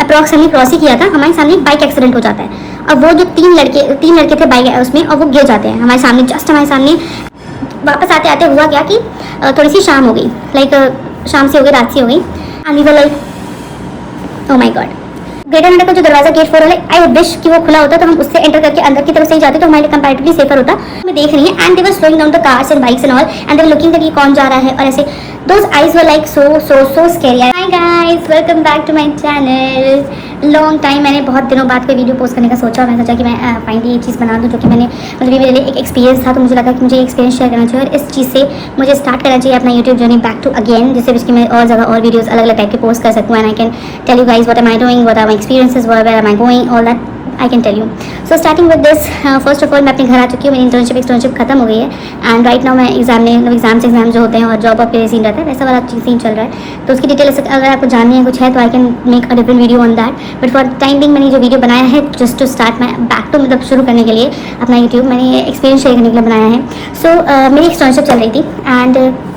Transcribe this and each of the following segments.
Approx हमने cross ही किया था, हमारे सामने एक बाइक एक्सीडेंट हो जाता है। अब वो जो तीन लड़के थे बाइक उसमें, और वो गिर जाते हैं हमारे सामने, जस्ट हमारे सामने। वापस आते आते हुआ क्या कि थोड़ी सी शाम हो गई, लाइक शाम से हो गई, रात से हो गई। And we were like oh my god, Greater Noida का जो दरवाजा गेट 4 है, आई विश कि वो खुला होता तो हम उससे एंटर करके अंदर की तरफ से ही जाते तो हमारे लिए कंपैरेटिवली सेफर होता। मैं देख रही है and they were slowing down the cars and bikes and all, and they were looking that ये कौन जा रहा है, और ऐसे those eyes were like so scary. Hi guys, welcome back to my channel. Long time मैंने बहुत दिनों बाद कोई वीडियो पोस्ट करने का सोचा, मैं सोचा कि मैं फाइनली ये चीज़ बना दूँ, जो कि मैंने मतलब ये मेरे लिए एक एक्सपीरियंस था, तो मुझे लगा कि मुझे एक्सपीरियंस शेयर करना चाहिए और इस चीज़ से मुझे स्टार्ट करना चाहिए अपना YouTube journey back to again, जिससे कि मैं और ज़्यादा और वीडियोज़ अलग अलग टाइप के पोस्ट कर सकूँ, and I can tell you guys what am I doing, what are my experiences, where am I going, all that I can tell you. So starting with this, first of all मैं अपने घर आ चुकी हूँ, मेरी internship खत्म हो गई है, एंड राइट नाउ मैं एग्जाम जो होते हैं और जॉब ऑफ सीन रहता है वैसा वाला सीन चल रहा है। तो उसकी डिटेल्स अगर आपको जाननी है कुछ है तो I can make a different video on that, but for time being मैंने जो वीडियो बनाया है जस्ट टू स्टार्ट मैं बैक टू मतलब शुरू करने के लिए अपना यूट्यूब, मैंने ये एक्सपीरियंस शेयर करने के लिए बनाया है। सो मेरी इंटर्नशिप चल रही थी, एंड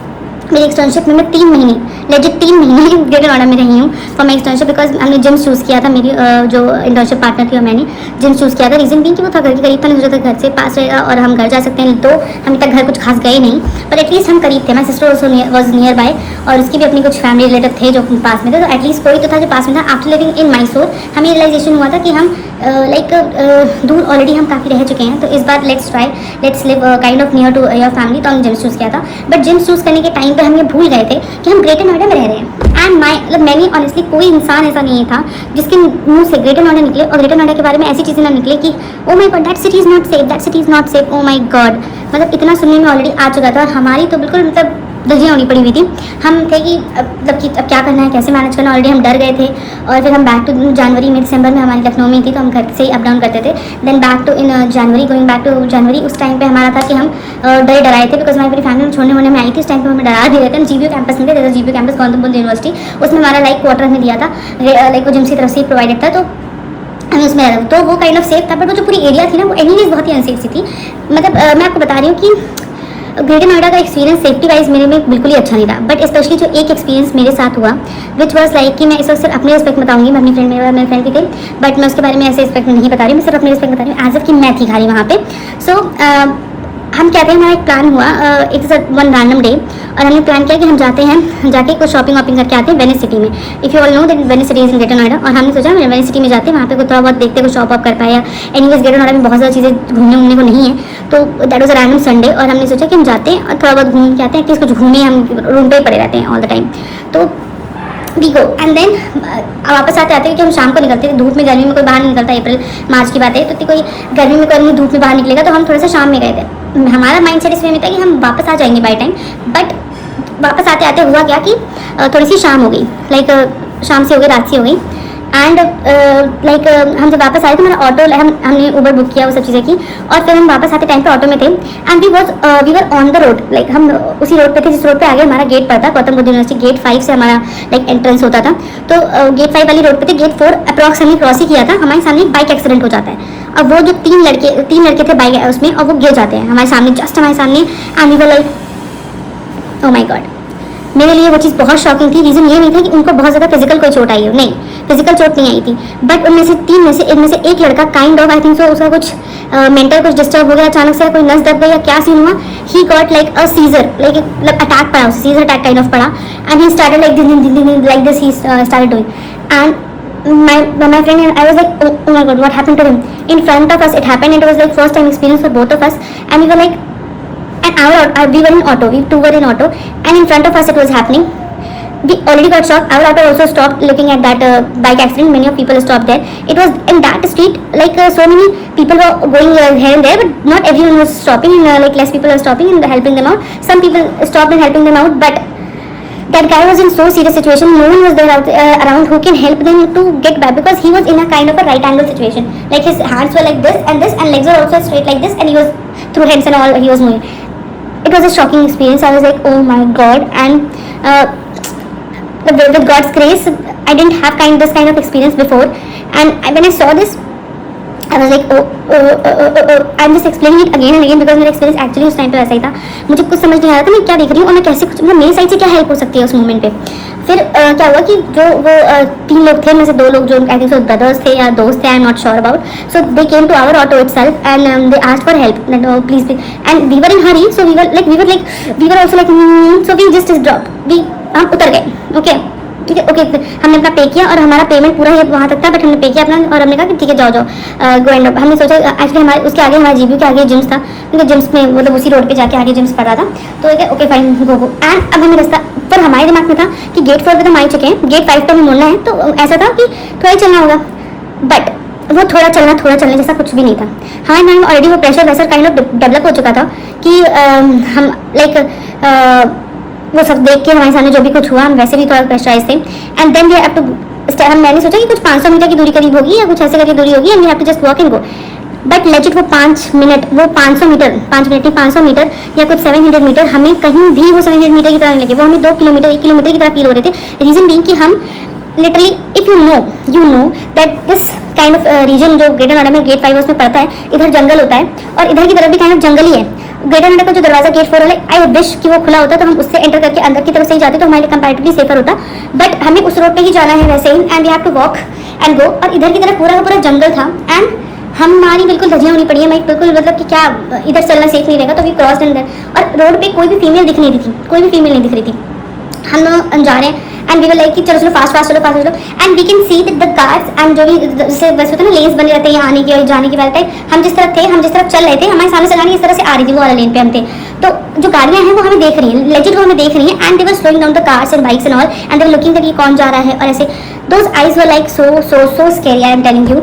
मेरी एक्सटर्नशिप में मैं 3 महीने लेजिट 3 महीने ग्रेटर नोएडा में रही हूँ फॉर माई एक्सटर्नशिप, बिकॉज हमने जिम चूज़ किया था, मेरी जो इंटर्नशिप पार्टनर थी और मैंने जिम चूज़ किया था। रीज़न भी कि वो था घर के करीब था, नहीं सोचा था घर से पास रहेगा और हम घर जा सकते हैं, तो हम तक घर कुछ खास गए नहीं, पर एटलीस्ट हम करीब थे। My sister also was near by, और उसकी भी अपनी कुछ फैमिली रिलेटिव थे जो पास में थे, तो एटलीस्ट कोई तो था जो पास में था। आफ्टर लिविंग इन मैसूर हमें रियलाइजेशन हुआ था कि हम दूर ऑलरेडी हम काफ़ी रह चुके हैं, तो इस बार let's live kind of near to your family, तो हम जिम चूज़ किया था। बट जिम चूज़ करने के टाइम पर हम ये भूल गए थे कि हम ग्रेटर नोएडा में रह रहे हैं, एंड मतलब मैंने ऑनेस्टली कोई इंसान ऐसा नहीं था जिसके मुंह से ग्रेटर नोएडा निकले और ग्रेटर नोएडा के बारे में ऐसी चीज़ें ना निकले कि ओ my god that city is not safe, that city is not safe, O my God. मतलब इतना सुनने में ऑलरेडी आ चुका था और हमारी तो बिल्कुल मतलब धज्जियाँ होनी पड़ी हुई थी। हम थे कि अब क्या करना है, कैसे मैनेज करना, ऑलरेडी हम डर गए थे। और फिर हम बैक टू जनवरी में दिसंबर में हमारी लखनऊ में थी, तो हम घर से ही अप डाउन करते थे। Then back to in January, going back to January, उस टाइम पे हमारा था कि हम डराए थे, बिकॉज हमारी पूरी फैमिली छोड़ने वोड़ने में आई थी। इस टाइम पे हमें डरा दिए थे। हम जीबीयू कैंपस में थे, जीबीयू कैंपस गौतम यूनिवर्सिटी, उसमें हमारा लाइक क्वार्टर में दिया था, लाइक वो जिम की तरफ से प्रोवाइडेड था, तो हमें उसमें रहता, तो वो काइंड ऑफ सेफ था। बट वो जो पूरी एरिया थी ना, वो एनीवेज बहुत ही अनसेफ सी थी। मतलब मैं आपको बता रही हूँ कि ग्रेटर नोएडा का एक्सपीरियंस सेफ्टी वाइज मेरे में बिल्कुल ही अच्छा नहीं था, बट स्पेशली जो एक एक्सपीरियंस मेरे साथ हुआ विच वॉज लाइक कि मैं इस वक्त सिर्फ अपने रिस्पेक्ट बताऊंगी, मैं अपनी मेरे फ्रेंड की थी, बट मैं उसके बारे में ऐसे रिस्पेक्ट नहीं बता रही, मैं सिर्फ अपने रिस्पेक्ट बता रही हूँ एज अ कि मैं थी खाली वहाँ पे। सो हम कहते हैं हमारा एक प्लान हुआ, इट्स वन रैंडम डे, और हमने प्लान किया कि हम जाके कुछ शॉपिंग करके आते हैं वेनिस सिटी में। If you all know that Venice city is in greater Noida, और हमने सोचा वेनिस सिटी में जाते हैं, वहाँ पे कुछ थोड़ा बहुत देखते कुछ शॉप कर पाए, या एनीवेज ग्रेटर नोएडा में बहुत ज़्यादा चीज़ें घूमने को नहीं है, तो that was a random Sunday, और हमने सोचा कि हम जाते हैं और थोड़ा बहुत घूम के आते हैं, एटलीस्ट कुछ घूमे, हम रूम पे ही पड़े रहते हैं ऑल द टाइम, तो वी गो। एंड देन वापस आते आते कि हम शाम को निकलते थे, धूप में गर्मी में कोई बाहर नहीं निकलता, अप्रैल मार्च की बात है, तो कोई गर्मी में कोई धूप में बाहर निकलेगा, तो हम थोड़ा सा शाम में गए थे। हमारा माइंड सेट इसमें में था कि हम वापस आ जाएंगे बाई टाइम, बट वापस आते आते हुआ क्या कि थोड़ी सी शाम हो गई, लाइक शाम से हो गई, रात से हो गई, एंड लाइक हम जब वापस आए थे, हमारा ऑटो हमने उबर बुक किया, वो सब चीज़ें की, और फिर हम वापस आते टाइम पे ऑटो में थे, and we were on the road, like हम उसी रोड पे थे जिस रोड पे आगे हमारा गेट पड़ता, गौतम बुद्ध यूनिवर्सिटी गेट 5 से हमारा लाइक एंट्रेंस होता था, तो गेट 5 वाली रोड पे थे। गेट 4 अप्रॉक्स हमने क्रॉस ही किया था, हमारे सामने एक बाइक एक्सीडेंट हो जाता है। अब वो जो तीन लड़के थे बाइक उसमें, और वो गिर जाते हैं हमारे सामने, जस्ट हमारे सामने, and we were like oh my god. मेरे लिए वो चीज़ बहुत शॉकिंग थी। रीज़न ये नहीं था कि उनको बहुत ज़्यादा फिजिकल कोई चोट आई हो, नहीं, फिजिकल चोट नहीं आई थी, बट उनमें से इनमें से एक लड़का kind of I think so उसका कुछ मेंटल कुछ डिस्टर्ब हो गया, अचानक से कोई नस दब गई या क्या सीन हुआ, he got like a seizure, like attack पड़ा, सीजर अटैक काइंड ऑफ पड़ा, and he started like this he started doing, and my friend and I was like, oh my god, what happened to him? In front of us it happened, and it was like first time experience for both of us, and we were like, and we were in auto, we two were in auto, and in front of us it was happening. We already got shocked. Our auto also stopped looking at that bike accident. Many of people stopped there. It was in that street, like so many people were going here and there, but not everyone was stopping, and like less people were stopping and helping them out. Some people stopped and helping them out, but that guy was in so serious situation, no one was there around who can help them to get back, because he was in a kind of a right angle situation, like his hands were like this, and legs were also straight like this, and he was through hands and all he was moving. It was a shocking experience. I was like, oh my god, and with God's grace I didn't have this kind of experience before, and when I saw this I was like I am just explaining it again and again because मेरा experience actually उस time पे वैसा ही था। मुझे कुछ समझ नहीं आ रहा था मैं क्या देख रही हूँ और मैं कैसे कुछ मतलब मेरी साइड से क्या हेल्प हो सकती है उस मोमेंट पे। फिर क्या हुआ कि जो वो 3 लोग थे, में से 2 लोग जो आई थिंक ब्रदर्स थे या दोस्त थे, I am not sure about, so they came to our auto itself and they asked for help please and we were in hurry, so we were also like so we just drop हम उतर गए। Okay ठीक है, okay हमने अपना पे किया और हमारा पेमेंट पूरा है वहाँ तक था, बट हमने पे किया अपना और हमने कहा कि ठीक है जाओ जाओ गो एंड। हमने सोचा एक्चुअली हमारे उसके आगे हमारे जीबी के आगे जिम्स था, क्योंकि जिम्स में मतलब उसी रोड पे जाके आगे जिम्स पड़ रहा था। तो ओके फाइन गो एंड अब हमें रास्ता पर हमारे दिमाग में था कि गेट 4 पे तो हम आ चुके हैं, गेट 5 पे हमें मुड़ना है, तो ऐसा था कि थोड़ा ही चलना होगा। बट वो थोड़ा चलने जैसा कुछ भी नहीं था। हमारे माइंड में ऑलरेडी वो प्रेशर वैसा काइंड ऑफ डेवलप हो चुका था कि हम लाइक वो सब देख के हमारे सामने जो भी कुछ हुआ हम वैसे भी थोड़ा प्रेशराइज थे। And then we have to मैंने सोचा कि कुछ 500 मीटर की दूरी करीब होगी या कुछ ऐसे करके दूरी होगी and we have to just walk and go. But legit वो 5 मिनट वो 500 मीटर 5 मिनट नहीं 500 मीटर या कुछ 700 मीटर हमें कहीं भी वो 700 मीटर की तरह नहीं लगे, वो हमें 2 किलोमीटर 1 किलोमीटर की तरह फील हो रहे थे। रीजन बीइंग कि हम literally if you know that this kind of reason जो ग्रेटर नोएडा में गेट 5 उसमें पड़ता है, इधर जंगल होता है और इधर की तरफ भी काइंड ऑफ जंगल ही है। ग्रेटर नोएडा का जो दरवाजा गेट 4 वाला आई विश कि वो खुला होता तो हम उससे एंटर करके अंदर की तरफ से ही जाते तो हमारे लिए कंपैरेटिवली सेफर होता। बट हमें उस रोड पे ही जाना है वैसे ही and we have to walk and go. और इधर की तरफ पूरा का पूरा जंगल था एंड हमारी बिल्कुल धजियाँ होनी पड़ी है, मैं बिल्कुल मतलब कि क्या इधर चलना सेफ नहीं रहेगा, तो वी क्रॉस अंदर और रोड पे कोई भी फीमेल दिख नहीं रही थी, कोई भी फीमेल नहीं दिख रही थी। हम दोनों जा रहे हैं एंड वी वर लाइक कि चलो चलो फास्ट चलो and we can see that the cars and जो भी जैसे वैसे होता है ना लेन्स बने रहते हैं आने के और जाने के वाले टाइप, हम जिस तरफ चल रहे थे हमारे सामने से गाड़ी इस तरह से आ रही थी, वो वाला लेन पे हम थे। तो जो गाड़ियां हैं वो हमें देख रही हैं, लेजिट वो हमें देख रही हैं and they were slowing down the cars and bikes and all and they were looking that ये कौन जा रहा है और ऐसे those eyes were like so scary. I am telling you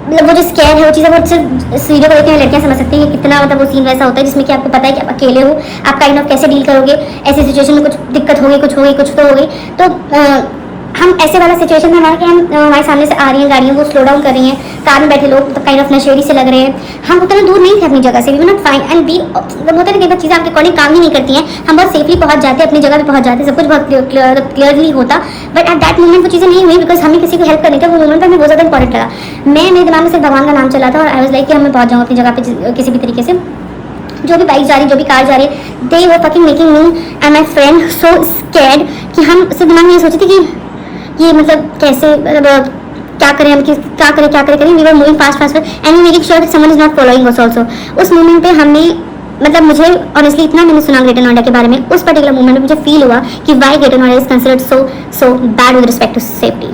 मतलब वो जो स्कैर है वो चीज़ वो सिर्फ वीडियो को देखने में लड़कियां समझ सकती हैं कि कितना मतलब वो सीन वैसा होता है जिसमें कि आपको पता है कि आप अकेले हो, आप काइंड ऑफ कैसे डील करोगे ऐसी सिचुएशन में, कुछ दिक्कत होगी कुछ तो होगी। तो हम ऐसे वाला सिचुएशन में हमारा कि हम हमारे सामने से आ रही हैं गाड़ियाँ, वो स्लो डाउन कर रही हैं, कार में बैठे लोग काइंड ऑफ नशेड़ी से लग रहे हैं। हम उतना दूर नहीं थे अपनी जगह से, we were not fine and be मतलब होता है कई बार चीज़ें आपके अकॉर्डिंग काम ही नहीं करती हैं, हम बहुत सेफली पहुंच जाते हैं अपनी जगह पे पहुंच जाते हैं, सब कुछ बहुत क्लियरली होता। बट एट दैट मोमेंट वो चीज़ें नहीं हुई बिकॉज हमें किसी को हेल्प करनी थी, वो मोमेंट पर हमें बहुत ज़्यादा इंपॉर्टेंट लगा। मेरे दिमाग में सिर्फ भगवान का नाम चला था और आई वाज लाइक कि मैं पहुंच जाऊँ अपनी जगह पे किसी भी तरीके से। जो भी बाइक जा रही जो भी कार जा रही है, they were fucking making me and my friend so scared कि हम सिर्फ दिमाग में ये सोचे थे कि ये मतलब कैसे मतलब क्या करें हम क्या करें। We were moving fast and we making sure that someone is not following us also. उस मोमेंट पे हमने मतलब मुझे ऑनेस्टली इतना मैंने सुना ग्रेटर नोएडा के बारे में, उस पर्टिकुलर मोमेंट में मुझे फील हुआ कि why Greater Noida is considered so bad with respect to safety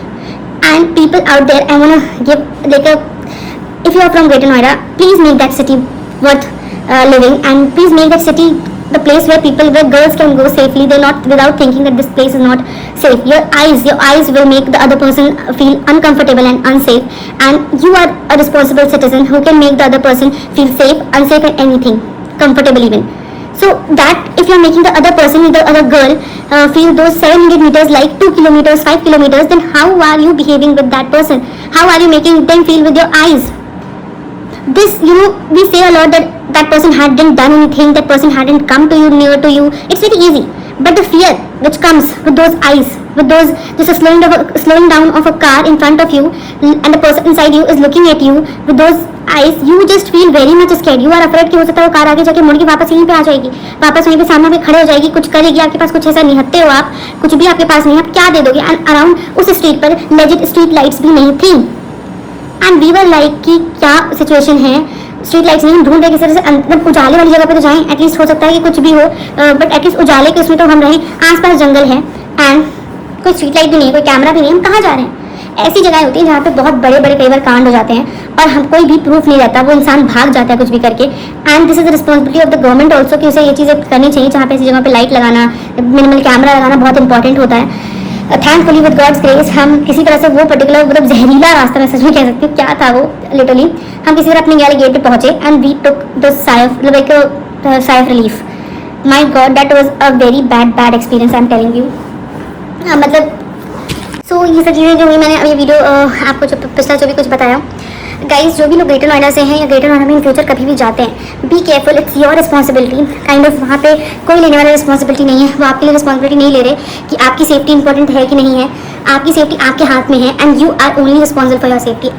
and people out there. I want to give like if you are from Greater Noida please make that city worth living and please make that city the place where girls can go safely, they're not without thinking that this place is not safe. Your eyes will make the other person feel uncomfortable and unsafe, and you are a responsible citizen who can make the other person feel unsafe and anything comfortable even. So that if you're making the other person, the other girl feel those 700 meters like 2 kilometers 5 kilometers, then how are you behaving with that person? How are you making them feel with your eyes? This, you know, we say a lot that person hadn't done anything, that person hadn't come to you, near to you. It's very easy, but the fear which comes with those eyes, with those just a slowing down of a car in front of you and the person inside you is looking at you with those eyes, you just feel very much scared. You are afraid कि हो सकता है वो car आगे जाके मुड़ के वापस यहीं पे आ जाएगी, वापस वहीं पे सामने पे खड़े हो जाएगी, कुछ करेगी, आपके पास कुछ ऐसा निहत्ते हो आप, कुछ भी आपके पास नहीं, आप क्या दे दोगे। एंड अराउंड उस स्ट्रीट पर लेजिट स्ट्रीट लाइट्स भी नहीं थी एंड वी वर लाइक कि क्या सिचुएशन है, स्ट्रीट लाइट्स नहीं, हम ढूंढ रहे किस तरह से मतलब उजाले वाली जगह पे तो जाएं, एटलीस्ट हो सकता है कि कुछ भी हो बट एटलीस्ट उजाले के उसमें तो हम रहें, आसपास जंगल है एंड कोई स्ट्रीट लाइट भी नहीं है, कोई कैमरा भी नहीं, हम कहाँ जा रहे हैं। ऐसी जगह होती है जहाँ पे बहुत बड़े बड़े कई बार कांड हो जाते हैं और हम कोई भी प्रूफ नहीं रहता, वो इंसान भाग जाता है कुछ भी करके। And this is the responsibility of the government also कि उसे ये चीज़ें करनी चाहिए जहाँ पे ऐसी जगह पे लाइट लगाना, मिनिमल कैमरा लगाना बहुत इंपॉर्टेंट होता है। थैंकफुली विद गॉड्स ग्रेस हम किसी तरह से वो पर्टिकुलर मतलब जहरीला रास्ता मैं सच में कह सकती हूँ क्या था वो लिटरली, हम किसी तरह अपने गैले गेट पे पहुंचे and we took the sigh of relief. My god that was a very bad experience, I am telling you. मतलब सो ये सब चीज़ें जो हुई मैंने अभी वीडियो आपको जो पिछला जो भी कुछ बताया। गाइज जो भी लोग ग्रेटर नोएडा से हैं या ग्रेटर नोएडा में इन फ्यूचर कभी भी जाते हैं, be careful, it's your responsibility kind of. वहाँ पे कोई लेने वाला रिस्पॉन्सिबिलिटी नहीं है, वो आपके लिए रिस्पॉन्सिबिलिटी नहीं ले रहे कि आपकी सेफ्टी इंपॉर्टेंट है कि नहीं है, आपकी सेफ्टी आपके हाथ में है and you are only responsible for your safety.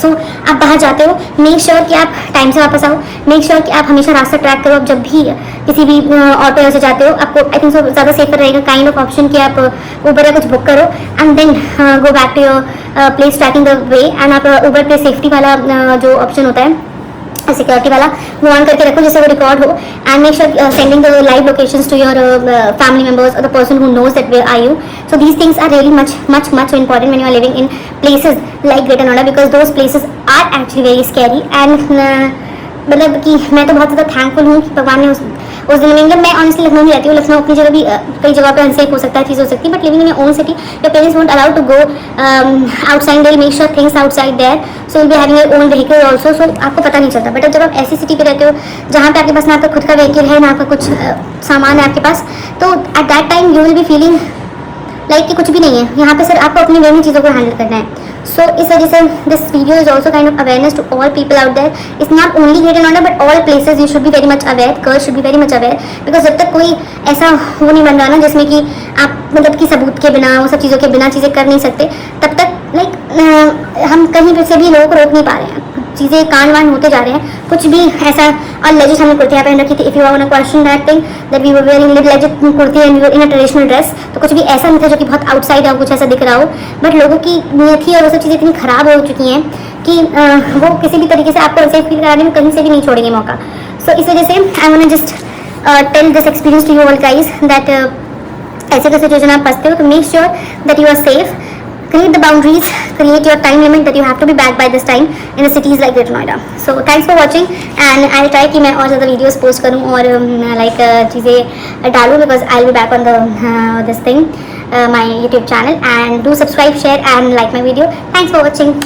So आप बाहर जाते हो, मेक श्योर कि आप टाइम से वापस आओ, मेक श्योर कि आप हमेशा रास्ता ट्रैक करो। आप जब भी किसी भी ऑटो से जाते हो, आपको आई थिंक सो ज़्यादा सेफर रहेगा काइंड ऑफ ऑप्शन कि आप उबर या कुछ बुक करो and then go back to your place tracking the way. And आप उबर पे सेफ्टी वाला जो ऑप्शन होता है सिक्योरिटी वाला, वो ऑन करके रखो जिससे वो रिकॉर्ड हो। And make sure sending the live locations to your family members or the person who knows that where are you. So these things are really much important when you are living in places like Greater Noida, because those places are actually very scary. And मतलब कि मैं तो बहुत ज़्यादा thankful हूँ कि भगवान ने उस दिन में, मतलब मैं ऑनेस्टली लखनऊ में रहती हूँ, लखनऊ अपनी जगह भी कई जगह पे अनसेफ हो सकता है, चीज़ हो सकती है, but living in your own city your parents won't allow to go outside, they make sure things outside there, so will be having your own vehicle also, so आपको पता नहीं चलता। बट जब आप ऐसी सिटी पे रहते हो जहाँ पे आपके पास ना आपका खुद का व्हीकल है, ना आपका कुछ सामान है आपके पास, तो at that time you will be feeling like कि कुछ भी नहीं है। यहाँ पे सर आपको अपनी वे में चीज़ों को हैंडल करना है। सो इस वजह से this video is also kind of awareness to all people out there. It's not only Greater Noida but all places you should be very much aware, girls should be very much aware, because जब तक कोई ऐसा वो नहीं बन रहा ना जिसमें कि आप मतलब कि सबूत के बिना, वो सब चीज़ों के बिना चीज़ें कर नहीं सकते, तब तक लाइक हम कहीं पे से भी लोगों को रोक नहीं पा रहे हैं। चीज़ें कांड वांड होते जा रहे हैं, कुछ भी ऐसा। और लेजिट हमने कुर्तियाँ पहन रखी थी, if you want to question that thing that we were wearing legit kurti and in a traditional dress, तो कुछ भी ऐसा नहीं था जो कि बहुत आउटसाइड है, कुछ ऐसा दिख रहा हो, बट लोगों की नीयत ही और वो सब चीज़ें इतनी ख़राब हो चुकी हैं कि वो किसी भी तरीके से आपको अनसेफ फील कराने में कहीं से भी नहीं छोड़ेंगे मौका। सो इस वजह से I want to just tell this experience to you all guys that ऐसे कोई सिचुएशन आप फंसते हो तो make sure that you are safe, create the boundaries, create your time limit that you have to be back by this time in the cities like Greater Noida. So thanks for watching and I'll try कि मैं और ज़्यादा videos post करूँ और like चीज़ें डालूँ, because I'll be back on the this thing my YouTube channel, and do subscribe, share and like my video. Thanks for watching.